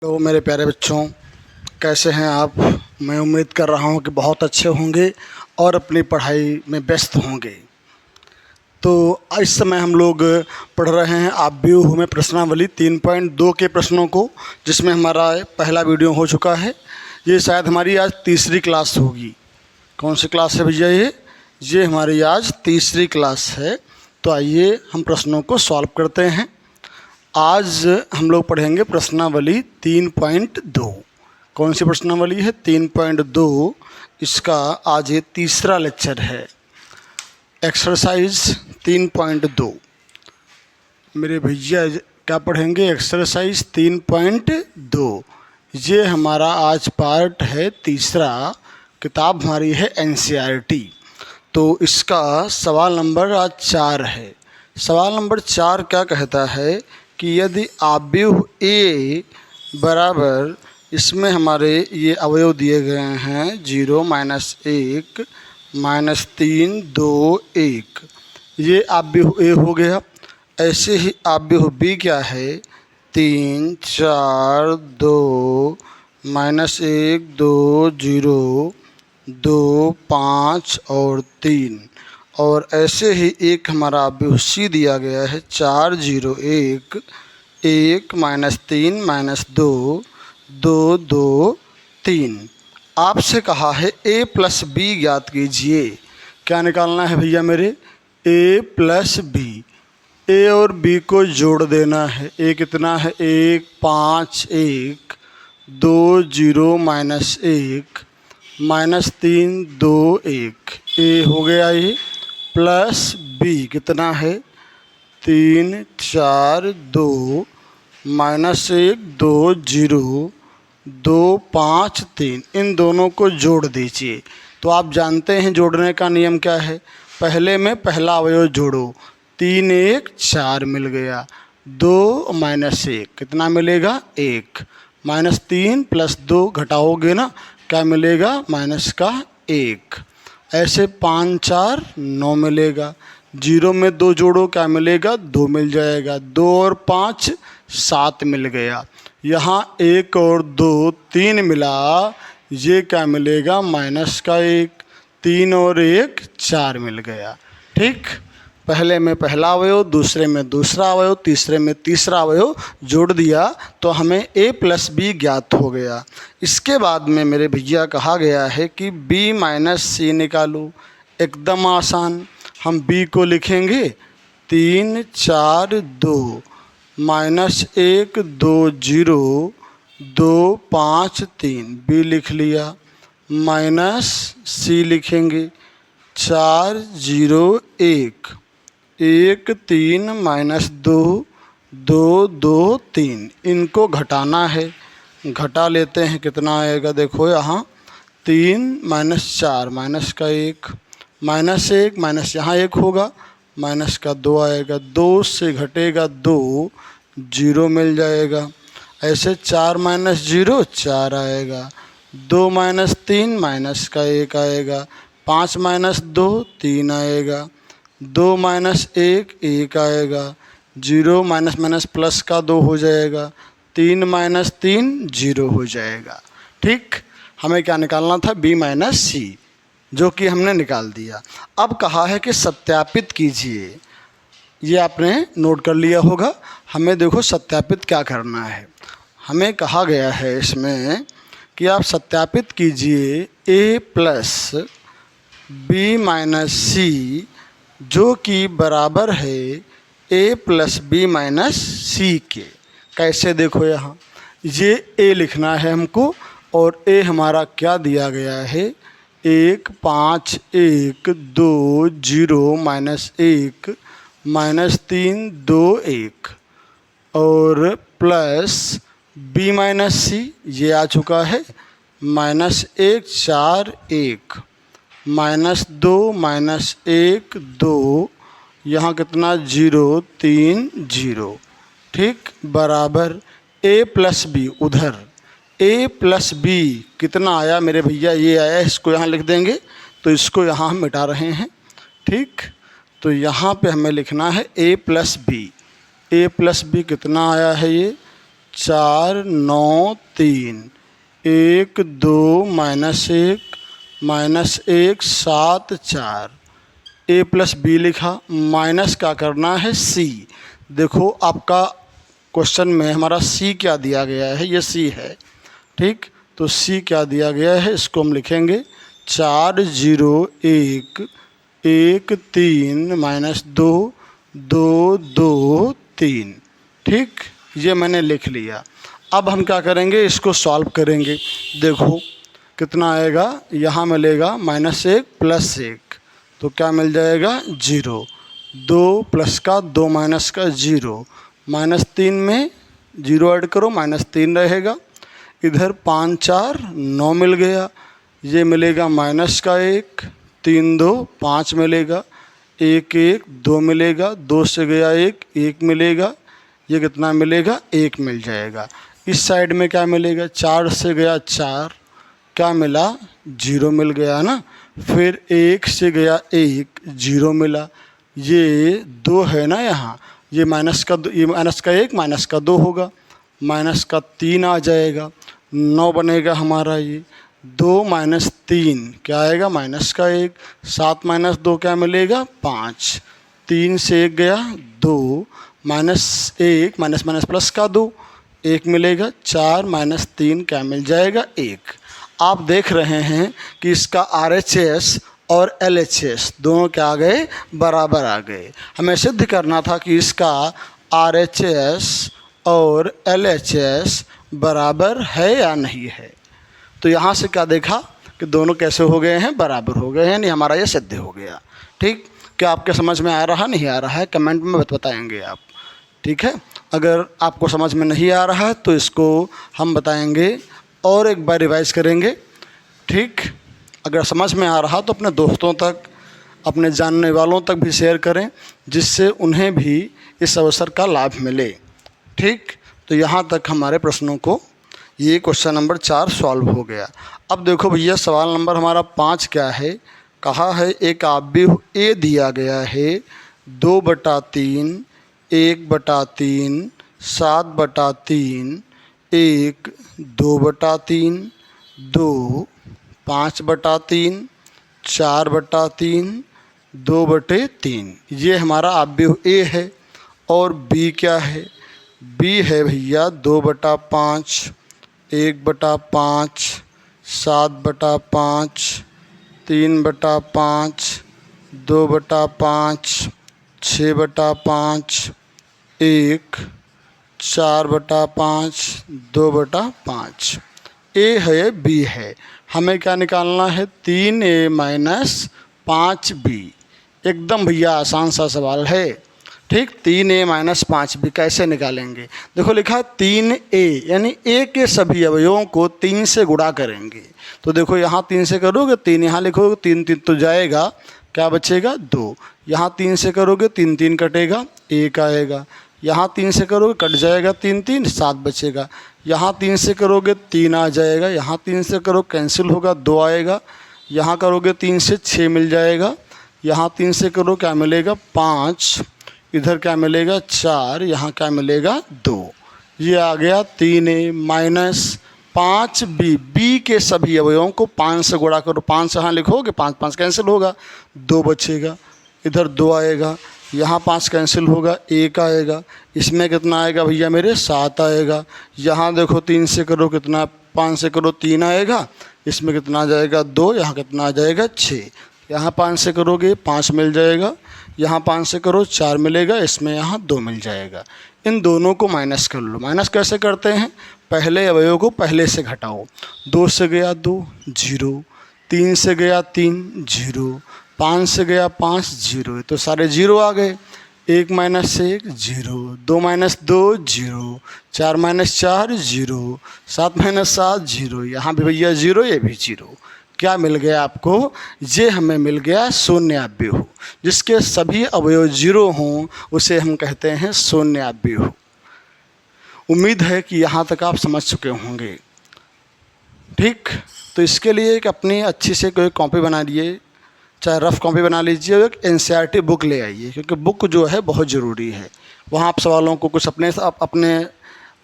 तो मेरे प्यारे बच्चों, कैसे हैं आप। मैं उम्मीद कर रहा हूं कि बहुत अच्छे होंगे और अपनी पढ़ाई में व्यस्त होंगे। तो इस समय हम लोग पढ़ रहे हैं आप व्यूह में प्रश्नावली 3.2 के प्रश्नों को, जिसमें हमारा पहला वीडियो हो चुका है। ये शायद हमारी आज तीसरी क्लास होगी। कौन सी क्लास है भैया? ये हमारी आज तीसरी क्लास है। तो आइए हम प्रश्नों को सॉल्व करते हैं। आज हम लोग पढ़ेंगे प्रश्नावली 3.2। कौन सी प्रश्नावली है? 3.2। इसका आज ये तीसरा लेक्चर है। एक्सरसाइज 3.2। मेरे भैया क्या पढ़ेंगे? एक्सरसाइज 3.2। ये हमारा आज पार्ट है तीसरा। किताब हमारी है NCERT। तो इसका सवाल नंबर आज 4 है। सवाल नंबर 4 क्या कहता है कि यदि आव्यूह A बराबर, इसमें हमारे ये अवयव दिए गए हैं 0, -1, -3, 2, 1। ये आव्यूह A हो गया। ऐसे ही आव्यूह B क्या है? 3, 4, 2, -1, 2, 0, 2, 5 और 3। और ऐसे ही एक हमारा आव्यूह C दिया गया है 4, 0, 1, 1, -3, -2, 2, 2, 3। आपसे कहा है A + B ज्ञात कीजिए। क्या निकालना है भैया मेरे? A + B। A और B को जोड़ देना है। A कितना है? 1, 5, 1, 2, 0, -1, -3, 2, 1। A हो गया ये, प्लस B कितना है? 3, 4, 2, -1, 2, 0, 2, 5, 3। इन दोनों को जोड़ दीजिए। तो आप जानते हैं जोड़ने का नियम क्या है। पहले में पहला अवयव जोड़ो। 3, 1, 4 मिल गया। 2 -1 कितना मिलेगा? 1। -3 + 2 घटाओगे ना, क्या मिलेगा? माइनस का 1। ऐसे 5, 4, 9 मिलेगा। 0 में 2 जोड़ो, क्या मिलेगा? 2 मिल जाएगा। 2 और 5 7 मिल गया। यहाँ 1 और 2 3 मिला। ये क्या मिलेगा? माइनस का 1। 3 और 1 4 मिल गया। ठीक, पहले में पहला अवयव, दूसरे में दूसरा अवयव, तीसरे में तीसरा अवयव जोड़ दिया तो हमें A + B ज्ञात हो गया। इसके बाद में मेरे भैया कहा गया है कि B - C निकालो। एकदम आसान। हम B को लिखेंगे 3, 4, 2, -1, 2, 0, 2, 5, 3। B लिख लिया। -C लिखेंगे 4, 0, 1, 1, 3, -2, 2, 2, 3। इनको घटाना है। घटा लेते हैं, कितना आएगा? देखो यहाँ 3 -4, माइनस का 1, -1, माइनस यहाँ 1 होगा, माइनस का 2 आएगा। 2 से घटेगा 2, 0 मिल जाएगा। ऐसे 4 - 0 4 आएगा। 2 - 3 माइनस का 1 आएगा। 5 - 2 3 आएगा। 2 - 1 1 आएगा। 0 माइनस प्लस का 2 हो जाएगा। 3 - 3 0 हो जाएगा। ठीक, हमें क्या निकालना था? B - C, जो कि हमने निकाल दिया। अब कहा है कि सत्यापित कीजिए। ये आपने नोट कर लिया होगा। हमें देखो सत्यापित क्या करना है। हमें कहा गया है इसमें कि आप सत्यापित कीजिए A + B - C, जो कि बराबर है A + B - C के। कैसे? देखो यहाँ ये A लिखना है हमको, और A हमारा क्या दिया गया है? 1, 5, 1, 2, 0, -1, -3, 2, 1। और प्लस B - C ये आ चुका है, -1, 4, 1, -2, -1, 2, यहाँ कितना? 0, 3, 0। ठीक, बराबर A + B उधर। A + B कितना आया मेरे भैया? ये आया। इसको यहाँ लिख देंगे, तो इसको यहाँ हम मिटा रहे हैं। ठीक, तो यहाँ पे हमें लिखना है A + B। A + B कितना आया है? ये 4 9 3, 1 2 -1 7 4, a प्लस बी लिखा, माइनस क्या करना है सी। देखो आपका क्वेश्चन में हमारा सी क्या दिया गया है, ये सी है, ठीक। तो सी क्या दिया गया है, इसको हम लिखेंगे 4 0 1 1 3 -2 2 2 3, ठीक। ये मैंने लिख लिया। अब हम क्या करेंगे, इसको सॉल्व करेंगे। देखो कितना आएगा, यहाँ मिलेगा -1 + 1, तो क्या मिल जाएगा 0, 2 प्लस का 2 माइनस का 0, -3 में 0 ऐड करो -3 रहेगा। इधर 5 4 9 मिल गया, ये मिलेगा माइनस का 1, 3 2 5 मिलेगा, 1 1 2 मिलेगा, 2 से गया 1 1 मिलेगा, ये कितना मिलेगा 1 मिल जाएगा। इस साइड में क्या मिलेगा, 4 से गया 4, क्या मिला 0 मिल गया ना। फिर 1 से गया 1 0 मिला, ये 2 है ना यहाँ, ये माइनस का 1 माइनस का 2 होगा, -3 आ जाएगा, 9 बनेगा हमारा ये। 2 - 3 क्या आएगा, -1, 7 - 2 क्या मिलेगा 5, 3 से 1 गया 2, -1 माइनस प्लस का 2 1 मिलेगा, 4 - 3 क्या मिल जाएगा 1। आप देख रहे हैं कि इसका RHS और LHS दोनों क्या आ गए, बराबर आ गए। हमें सिद्ध करना था कि इसका RHS और LHS बराबर है या नहीं है। तो यहाँ से क्या देखा कि दोनों कैसे हो गए हैं, बराबर हो गए हैं, नहीं हमारा ये सिद्ध हो गया, ठीक। क्या आपके समझ में आ रहा नहीं आ रहा है, कमेंट में बताएंगे आप, ठीक है। अगर आपको समझ में नहीं आ रहा है तो इसको हम बताएंगे और एक बार रिवाइज करेंगे, ठीक। अगर समझ में आ रहा तो अपने दोस्तों तक, अपने जानने वालों तक भी शेयर करें, जिससे उन्हें भी इस अवसर का लाभ मिले, ठीक। तो यहाँ तक हमारे प्रश्नों को, ये क्वेश्चन नंबर 4 सॉल्व हो गया। अब देखो भैया सवाल नंबर हमारा 5 क्या है, कहा है एक आव्यूह ए दिया गया है 2/3 1/3 7/3 1 2/3 2 5/3 4/3 2/3, ये हमारा आव्यूह ए है। और बी क्या है, बी है भैया 2/5 1/5 7/5 3/5 2/5 6/5 1 4/5 2/5, ए है बी है। हमें क्या निकालना है, 3a - 5b। एकदम भैया आसान सा सवाल है, ठीक। 3a - 5b कैसे निकालेंगे, देखो लिखा 3a यानी a के सभी अवयवों को 3 से गुणा करेंगे। तो देखो यहाँ 3 से करोगे 3, यहाँ लिखोगे 3 3 तो जाएगा, क्या बचेगा 2, यहाँ 3 से करोगे 3 3 कटेगा 1 आएगा, यहाँ 3 से करोगे कट जाएगा 3 3 7 बचेगा, यहाँ 3 से करोगे 3 आ जाएगा, यहाँ 3 से करो कैंसिल होगा 2 आएगा, यहाँ करोगे 3 से 6 मिल जाएगा, यहाँ 3 से करो क्या मिलेगा 5, इधर क्या मिलेगा 4, यहाँ क्या मिलेगा 2। ये आ गया 3a - 5b। बी के सभी अवयवों को 5 से गुणा करो, 5 से यहाँ लिखोगे 5 5 कैंसिल होगा 2 बचेगा, इधर 2 आएगा, यहाँ 5 कैंसिल होगा 1 आएगा, इसमें कितना आएगा भैया मेरे 7 आएगा, यहाँ देखो 3 से करो कितना, 5 से करो 3 आएगा, इसमें कितना आ जाएगा 2, यहाँ कितना आ जाएगा 6, यहाँ 5 से करोगे 5 मिल जाएगा, यहाँ 5 से करो 4 मिलेगा, इसमें यहाँ 2 मिल जाएगा। इन दोनों को माइनस कर लो। माइनस कैसे करते हैं, पहले अवयव को पहले से घटाओ। 2 से गया 2 0, 3 से गया 3 0, 5 से गया 5 0, तो सारे 0 आ गए। 1 - 1 0, 2 - 2 0, 4 - 4 0, 7 - 7 0, यहाँ भी भैया 0, ये भी 0। क्या मिल गया आपको, ये हमें मिल गया शून्य आव्यूह। जिसके सभी अवयव 0 हों उसे हम कहते हैं शून्य आव्यूह। उम्मीद है कि यहाँ तक आप समझ चुके होंगे, ठीक। तो इसके लिए एक अपनी अच्छी से कोई कॉपी बना लीजिए, चाहे रफ़ कॉपी बना लीजिए, एक NCERT बुक ले आइए, क्योंकि बुक जो है बहुत ज़रूरी है। वहाँ आप सवालों को कुछ अपने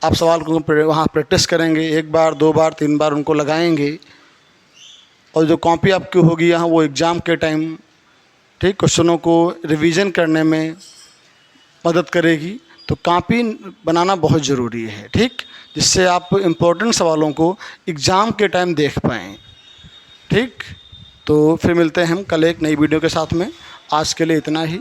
आप सवाल को वहाँ प्रैक्टिस करेंगे, 1 बार 2 बार 3 बार उनको लगाएंगे, और जो कॉपी आपकी होगी यहाँ वो एग्ज़ाम के टाइम ठीक क्वेश्चनों को रिवीजन करने में मदद करेगी। तो कॉपी बनाना बहुत ज़रूरी है, ठीक, जिससे आप इम्पोर्टेंट सवालों को एग्ज़ाम के टाइम देख पाएँ। ठीक, तो फिर मिलते हैं हम कल एक नई वीडियो के साथ में। आज के लिए इतना ही।